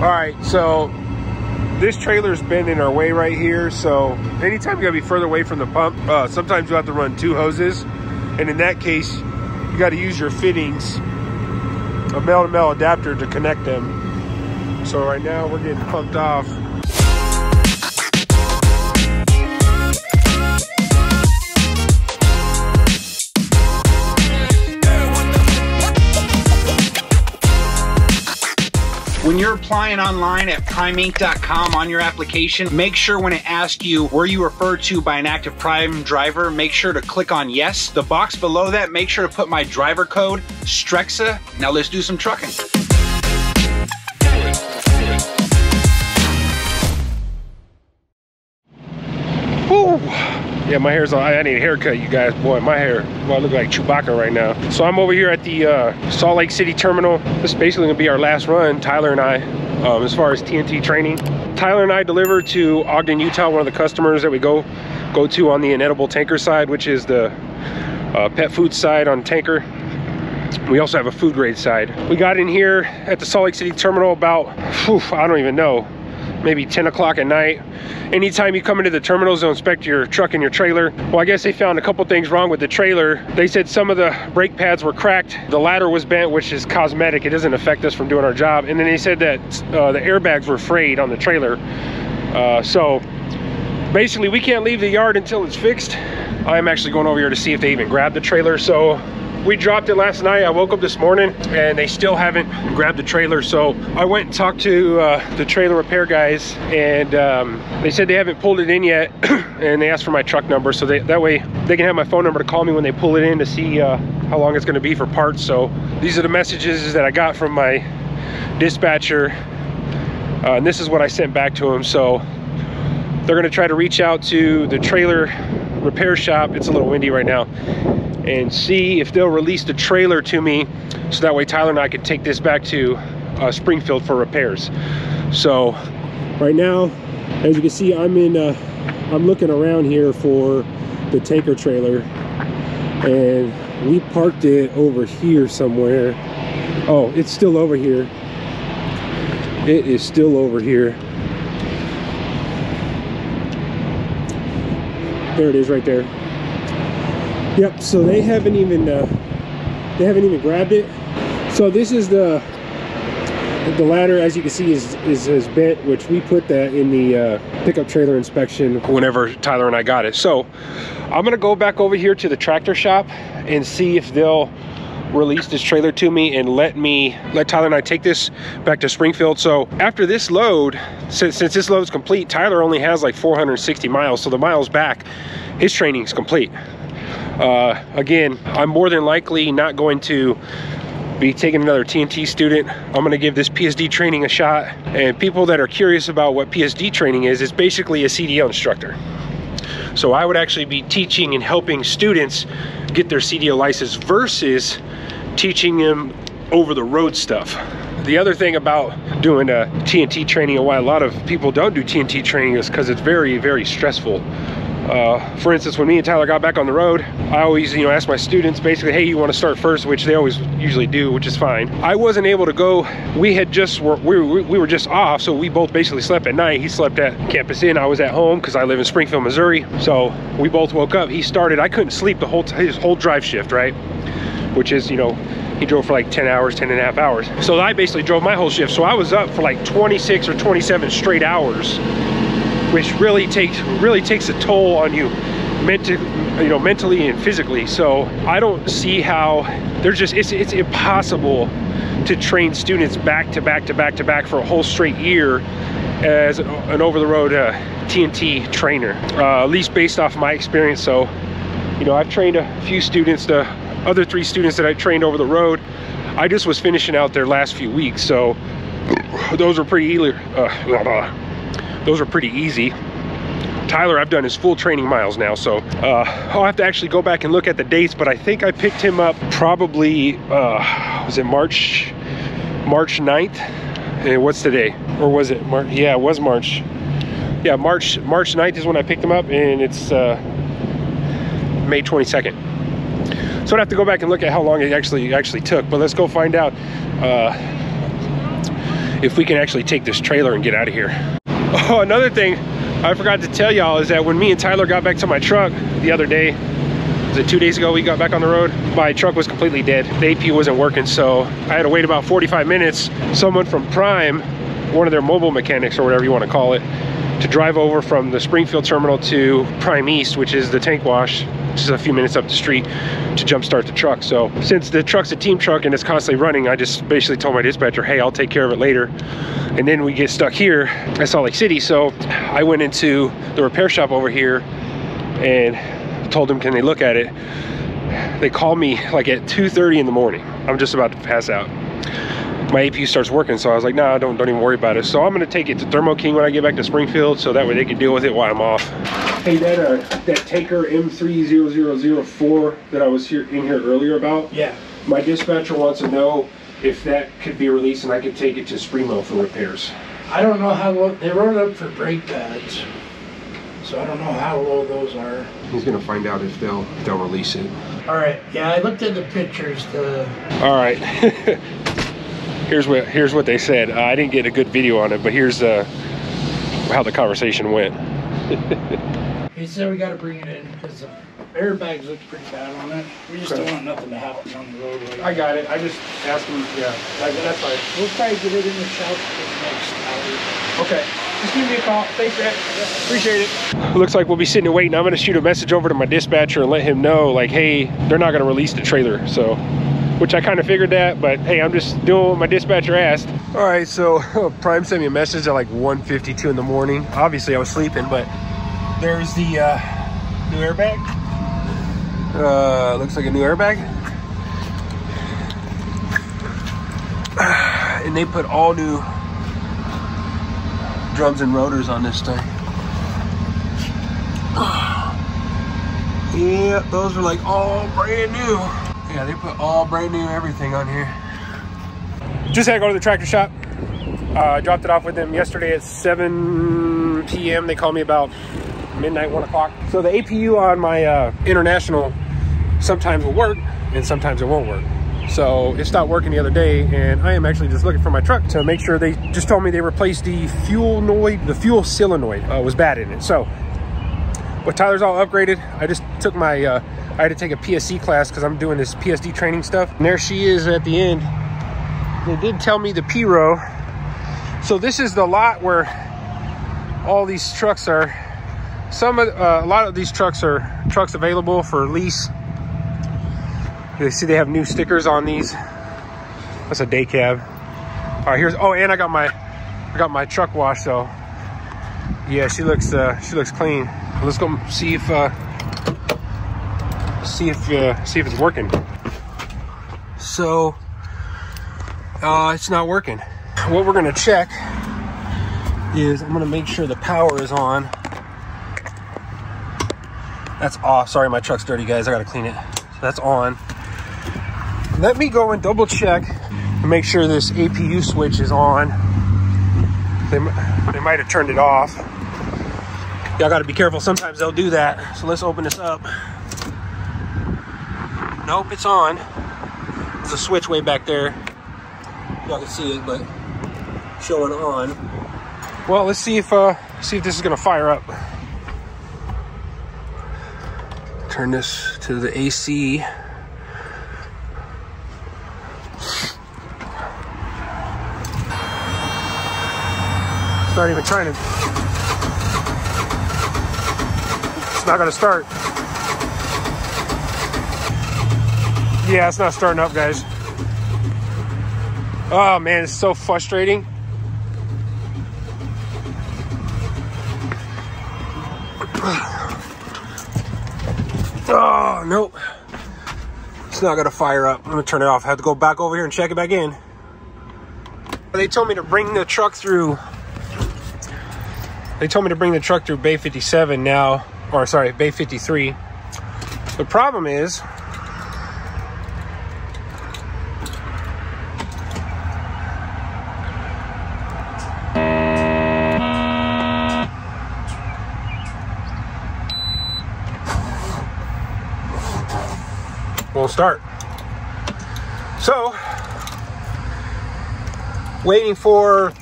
All right, so this trailer's been in our way right here. So anytime you gotta be further away from the pump, sometimes you have to run 2 hoses. And in that case, you gotta use your fittings, a male-to-male adapter to connect them. So right now we're getting pumped off. When you're applying online at primeinc.com on your application, make sure when it asks you were you referred to by an active Prime driver, make sure to click on yes. The box below that, make sure to put my driver code, Strexa. Now let's do some trucking. Woo! Yeah, my hair's on. I need a haircut, you guys. Boy, my hair, well, I look like Chewbacca right now. So I'm over here at the Salt Lake City terminal. This is basically gonna be our last run, Tyler and I, as far as TNT training. Tyler and I deliver to Ogden, Utah, one of the customers that we go to on the inedible tanker side, which is the pet food side on tanker. We also have a food grade side. We got in here at the Salt Lake City terminal about, I don't even know, maybe 10 o'clock at night. Anytime you come into the terminals, they'll inspect your truck and your trailer. Well, I guess they found a couple things wrong with the trailer. They said some of the brake pads were cracked. The ladder was bent, which is cosmetic. It doesn't affect us from doing our job. And then they said that the airbags were frayed on the trailer. So basically we can't leave the yard until it's fixed. I'm actually going over here to see if they even grabbed the trailer. So we dropped it last night. I woke up this morning and they still haven't grabbed the trailer. So I went and talked to the trailer repair guys, and they said they haven't pulled it in yet. And they asked for my truck number, so that way they can have my phone number to call me when they pull it in to see how long it's gonna be for parts. So these are the messages that I got from my dispatcher. And this is what I sent back to them. So they're gonna try to reach out to the trailer repair shop. It's a little windy right now. And see if they'll release the trailer to me, so that way Tyler and I can take this back to Springfield for repairs. So right now, as you can see, I'm looking around here for the tanker trailer, and we parked it over here somewhere. Oh, it's still over here. It is still over here. There it is right there. Yep, so they haven't even grabbed it. So this is the ladder, as you can see, is bent, which we put that in the pickup trailer inspection whenever Tyler and I got it. So I'm gonna go back over here to the tractor shop and see if they'll release this trailer to me and let Tyler and I take this back to Springfield. So after this load, since this load is complete, Tyler only has like 460 miles. So the miles back, his training is complete. Again, I'm more than likely not going to be taking another TNT student. I'm going to give this PSD training a shot. And people that are curious about what PSD training is, it's basically a CDL instructor. So I would actually be teaching and helping students get their CDL license versus teaching them over the road stuff. The other thing about doing a TNT training, and why a lot of people don't do TNT training, is because it's very, very stressful. For instance, when me and Tyler got back on the road, I always, ask my students basically, hey, you want to start first, which they always usually do, which is fine. I wasn't able to go. We were just off, so we both basically slept at night. He slept at Campus Inn. I was at home because I live in Springfield, Missouri. So we both woke up. He started. I couldn't sleep his whole drive shift, right? Which is, he drove for like 10 and a half hours. So I basically drove my whole shift. So I was up for like 26 or 27 straight hours, which really takes a toll on you mentally and physically. So I don't see how it's impossible to train students back to back for a whole straight year as an over-the-road TNT trainer, at least based off my experience. So I've trained a few students. The other 3 students that I trained over the road, I just was finishing out their last few weeks, so those were pretty easy. Tyler, I've done his full training miles now, so I'll have to actually go back and look at the dates, but I think I picked him up probably, was it March 9th? And what's today? Or was it March? Yeah, it was March. Yeah, March 9th is when I picked him up, and it's May 22nd. So I'd have to go back and look at how long it actually took, but let's go find out. if we can actually take this trailer and get out of here. Oh, another thing I forgot to tell y'all is that when me and Tyler got back to my truck the other day, was it 2 days ago we got back on the road? My truck was completely dead. The AP wasn't working, so I had to wait about 45 minutes. Someone from Prime, one of their mobile mechanics or whatever you want to call it, to drive over from the Springfield terminal to Prime East, which is the tank wash, just a few minutes up the street, to jumpstart the truck. So since the truck's a team truck and it's constantly running, I just basically told my dispatcher, hey, I'll take care of it later. And then we get stuck here at Salt Lake City. So I went into the repair shop over here and told them, can they look at it? They called me like at 2:30 in the morning. I'm just about to pass out. My APU starts working, so I was like, nah, don't even worry about it. So I'm gonna take it to Thermo King when I get back to Springfield, so that way they can deal with it while I'm off. Hey, that tanker M30004 that I was in here earlier about, yeah, my dispatcher wants to know if that could be released and I could take it to Spremo for repairs. I don't know how low, they wrote it up for brake pads, so I don't know how low those are. He's gonna find out if they'll release it. All right, yeah, I looked at the pictures. All right. Here's what they said. I didn't get a good video on it, but here's how the conversation went. He said we got to bring it in because the airbags look pretty bad on it. We just don't want nothing to happen on the roadway. I got it. I just asked him. Yeah, that's fine. We'll probably get it in the shop for the next hour. Okay. Just give me a call. Thanks, Matt. Appreciate it. Looks like we'll be sitting and waiting. I'm going to shoot a message over to my dispatcher and let him know, like, hey, they're not going to release the trailer. So, which I kind of figured that, but hey, I'm just doing what my dispatcher asked. All right, so Prime sent me a message at like 1:52 in the morning. Obviously, I was sleeping, but there's the new airbag. Looks like a new airbag. And they put all new drums and rotors on this thing. Yeah, those are like all brand new. Yeah, they put all brand new everything on here. Just had to go to the tractor shop. I dropped it off with them yesterday at 7 p.m. They called me about midnight, 1 o'clock. So the APU on my International sometimes will work and sometimes it won't work. So it stopped working the other day, and I am actually just looking for my truck to make sure. They just told me they replaced the fuel solenoid was bad in it. So, but Tyler's all upgraded. I just took my, I had to take a PSC class because I'm doing this PSD training stuff. And there she is at the end. They did tell me the P row. So this is the lot where all these trucks are. A lot of these trucks are trucks available for lease. You see they have new stickers on these. That's a day cab. All right, here's, oh, and I got my truck wash, so yeah, she looks clean. Let's go see if it's working. So it's not working. What we're gonna check is I'm gonna make sure the power is on. That's off. Sorry, my truck's dirty, guys. I gotta clean it. So that's on. Let me go and double check and make sure this APU switch is on. They might have turned it off. Y'all gotta be careful. Sometimes they'll do that. So let's open this up. Nope, it's on. There's a switch way back there. Y'all can see it, but showing on. Well, let's see if this is gonna fire up. Turn this to the AC. It's not even trying to. It's not gonna start. Yeah, it's not starting up, guys. Oh man, it's so frustrating. Oh, nope. It's not gonna fire up. I'm gonna turn it off. I have to go back over here and check it back in. They told me to bring the truck through. They told me to bring the truck through Bay 57 now, or sorry, Bay 53. The problem is, won't start. So waiting for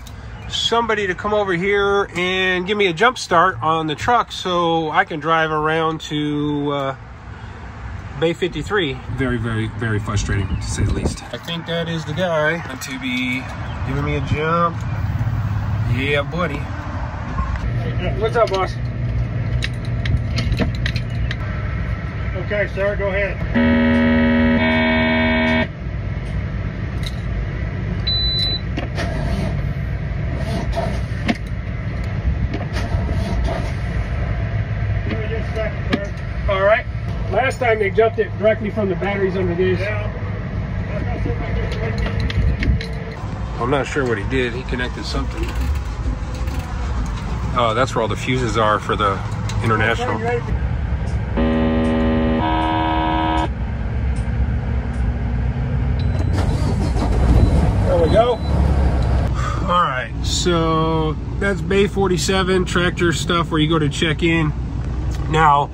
somebody to come over here and give me a jump start on the truck so I can drive around to Bay 53. Very, very, very frustrating, to say the least. I think that is the guy to be giving me a jump. Yeah, buddy. What's up, boss? Okay, sir, go ahead. All right. Last time they jumped it directly from the batteries under this. Yeah. I'm not sure what he did. He connected something. Oh, that's where all the fuses are for the International. There we go. All right, so that's Bay 47 tractor stuff where you go to check in. Now,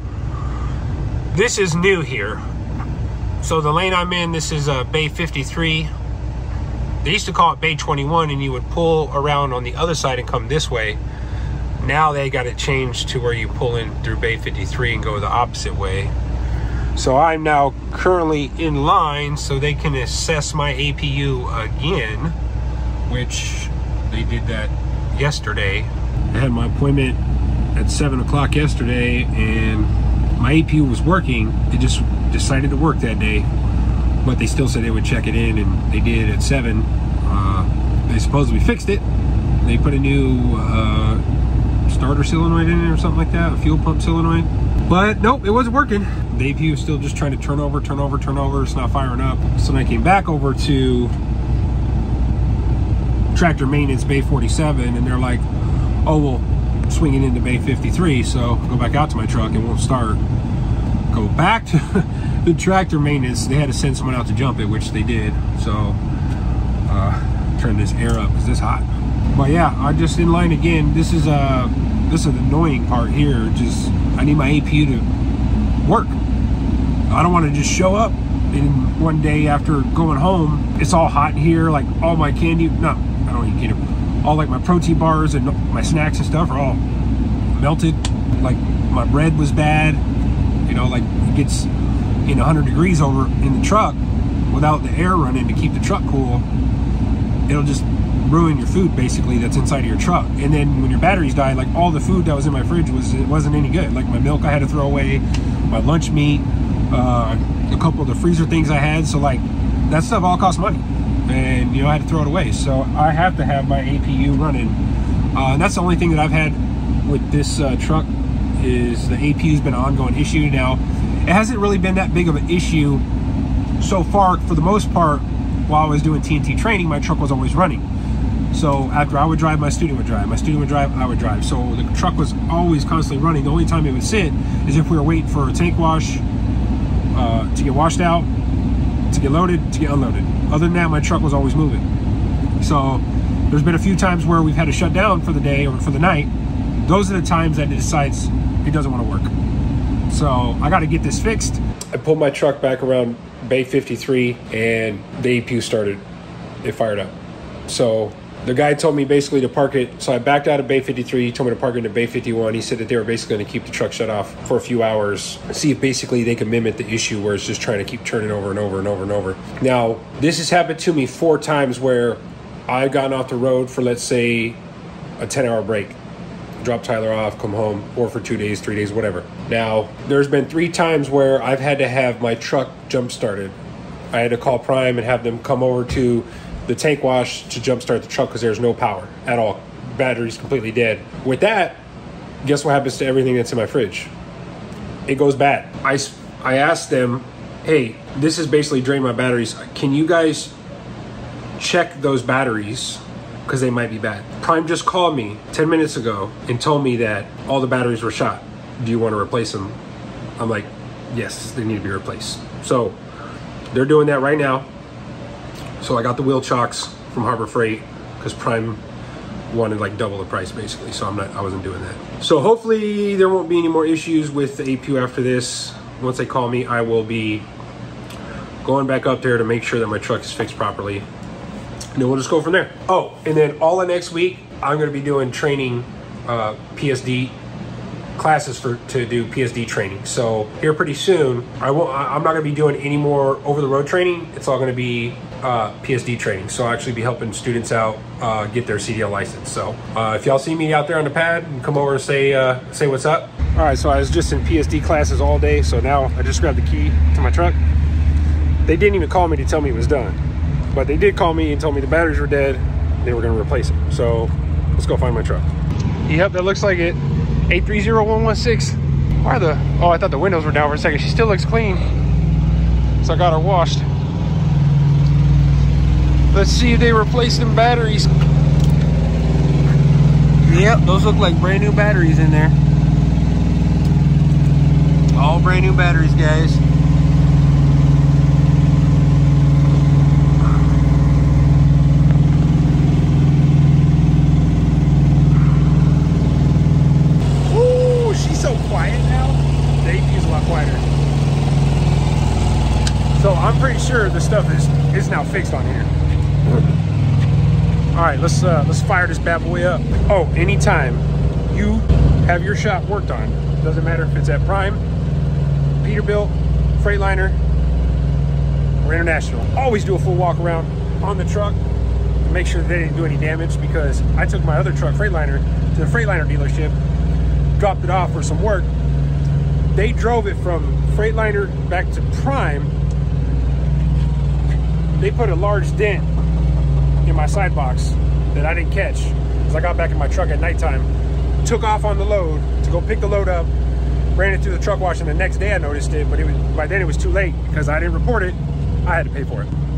this is new here. So the lane I'm in, this is Bay 53. They used to call it Bay 21, and you would pull around on the other side and come this way. Now they got it changed to where you pull in through Bay 53 and go the opposite way. So I'm now currently in line so they can assess my APU again, which they did that yesterday. I had my appointment at 7 o'clock yesterday and my APU was working. It just decided to work that day, but they still said they would check it in, and they did at 7. They supposedly fixed it. They put a new starter solenoid in it or something like that, a fuel pump solenoid. But nope, it wasn't working. The APU is still just trying to turn over. It's not firing up. So then I came back over to tractor maintenance Bay 47, and they're like, oh, well, swing it into Bay 53. So I go back out to my truck, it won't start. Go back to the tractor maintenance. They had to send someone out to jump it, which they did. So turn this air up because it's hot. But yeah, I'm just in line again. This is the annoying part here. Just I need my APU to work. I don't want to just show up in one day after going home. It's all hot in here. Like all my candy, no, I don't eat candy. All like my protein bars and my snacks and stuff are all melted. Like my bread was bad. You know, like it gets in 100 degrees over in the truck without the air running to keep the truck cool. It'll just ruin your food basically that's inside of your truck. And then when your batteries die, like all the food that was in my fridge wasn't any good. Like my milk I had to throw away, my lunch meat, a couple of the freezer things I had. So like that stuff all costs money, and you know I had to throw it away. So I have to have my APU running, and that's the only thing that I've had with this truck is the APU's been an ongoing issue. Now it hasn't really been that big of an issue so far. For the most part, while I was doing TNT training, my truck was always running. So after I would drive, my student would drive. My student would drive, I would drive. So the truck was always constantly running. The only time it would sit is if we were waiting for a tank wash to get washed out, to get loaded, to get unloaded. Other than that, my truck was always moving. So there's been a few times where we've had to shut down for the day or for the night. Those are the times that it decides it doesn't want to work. So I got to get this fixed. I pulled my truck back around Bay 53 and the APU started. It fired up. So the guy told me basically to park it. So I backed out of Bay 53. He told me to park it into Bay 51. He said that they were basically going to keep the truck shut off for a few hours. See if basically they can mimic the issue where it's just trying to keep turning over and over and over and over. Now, this has happened to me 4 times where I've gotten off the road for, let's say, a 10-hour break. Drop Tyler off, come home, or for 2 days, 3 days, whatever. Now, there's been 3 times where I've had to have my truck jump started. I had to call Prime and have them come over to the tank wash to jump start the truck because there's no power at all. Battery's completely dead. With that, guess what happens to everything that's in my fridge? It goes bad. I asked them, hey, this is basically draining my batteries. Can you guys check those batteries? Because they might be bad. Prime just called me 10 minutes ago and told me that all the batteries were shot. Do you want to replace them? I'm like, yes, they need to be replaced. So they're doing that right now. So I got the wheel chocks from Harbor Freight because Prime wanted like double the price basically. So I wasn't doing that. So hopefully there won't be any more issues with the APU after this. Once they call me, I will be going back up there to make sure that my truck is fixed properly. And then we'll just go from there. Oh, and then all of next week, I'm going to be doing training, PSD classes to do PSD training. So here pretty soon, I'm not going to be doing any more over-the-road training. It's all going to be PSD training. So I'll actually be helping students out get their CDL license. So if y'all see me out there on the pad, come over and say what's up. All right, so I was just in PSD classes all day. So now I just grabbed the key to my truck. They didn't even call me to tell me it was done, but they did call me and told me the batteries were dead. They were going to replace it. So let's go find my truck. Yep, that looks like it. 830116. Why the? Oh, I thought the windows were down for a second. She still looks clean. So I got her washed. Let's see if they replaced them batteries. Yep, those look like brand new batteries in there. All brand new batteries, guys. Ooh, she's so quiet now. The AP is a lot quieter. So I'm pretty sure the stuff is now fixed on here. All right, let's fire this bad boy up. Oh, anytime you have your shop worked on, doesn't matter if it's at Prime, Peterbilt, Freightliner, or International, always do a full walk around on the truck to make sure they didn't do any damage, because I took my other truck, Freightliner, to the Freightliner dealership, dropped it off for some work. They drove it from Freightliner back to Prime. They put a large dent in my side box that I didn't catch because I got back in my truck at nighttime, took off on the load to go pick the load up, ran it through the truck wash, and the next day I noticed it, but by then it was too late because I didn't report it. I had to pay for it.